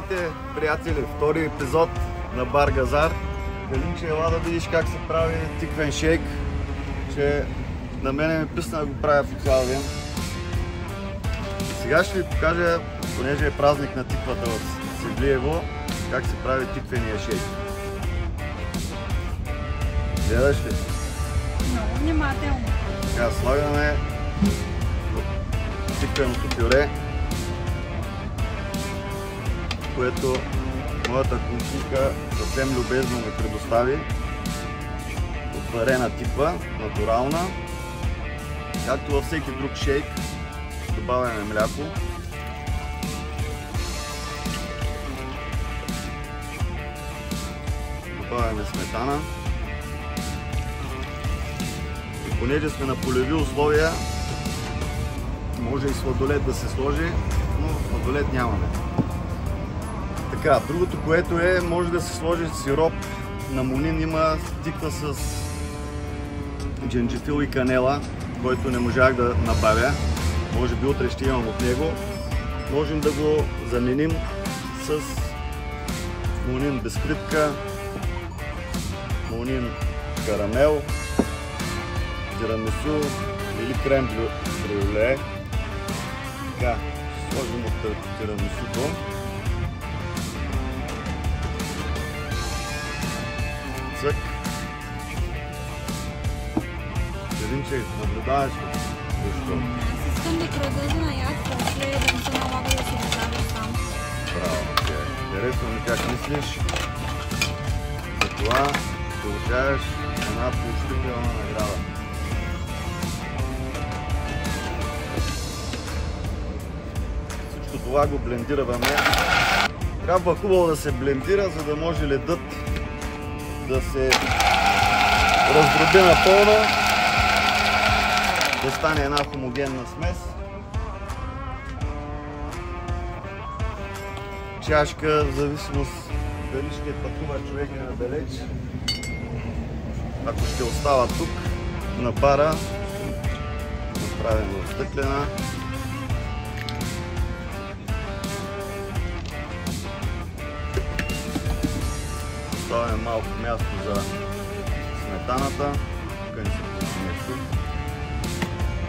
Здравейте, приятели! Втори епизод на Бар Газар. Галинче, ела да видиш как се прави тиквен шейк, че на мене ми писна да го правя по цял ден. Сега ще ви покажа, понеже е празник на тиквата в Севлиево, как се прави тиквения шейк. Гледаш ли? Много внимателно. Сега слагаме тиквеното пюре, което моята кухника съвсем любезно ми предостави. От варена тиква, натурална. Както във всеки друг шейк, добавяме мляко. Добавяме сметана. И понеже сме на полеви условия, може и сладолед да се сложи, но сладолед нямаме. Така, другото, което е, може да се сложи сироп. На Монин има тиква с дженджифил и канела, който не можах да набавя. Може би утре ще имам от него. Можем да го заменим с Монин бисквитка, Монин карамел, тирамису или крем брюле. Така, сложим от тирамисуто. Цък. Галинче, наблюдаваш ли? Защо? Аз искам да продължа на яд, после да не се налага да се доставя сам. Браво, окей. Харесва ми как мислиш. Затова получаваш една поощрителна награда. Всичко това го блендираме. Трябва хубаво да се блендира, за да може ледът да се раздроби напълно, да стане една хомогенна смес. Чашка, в зависимост дали ще пътува човек надалеч. Ако ще остава тук на бара, направим в стъклена. Оставяме малко място за сметаната. Тук не се получи нещо.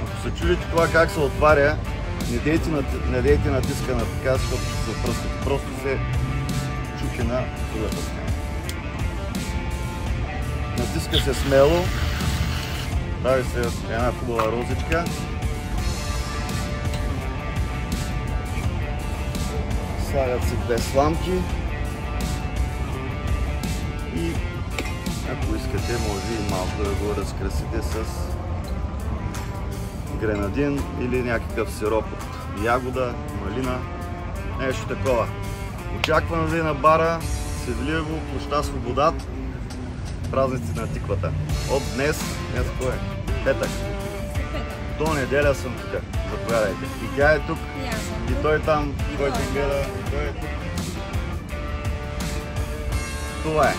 Ако се чудите това как се отваря, не дейте натиска на така, защото ще се опръскате. Просто се чупи на другата страна. Натиска се смело. Прави се една хубава розичка. Слагат се две сламки. И ако искате, може и малко да го разкрасите с гренадин или някакъв сироп от ягода, малина, нещо такова. Очаквам ви на бара Севлиево, площад Свобода, празници на тиквата. От днес кой е? Петък. До неделя съм тук. Заповядайте. И тя е тук. И той там, който гледа. Той е тук. Това е.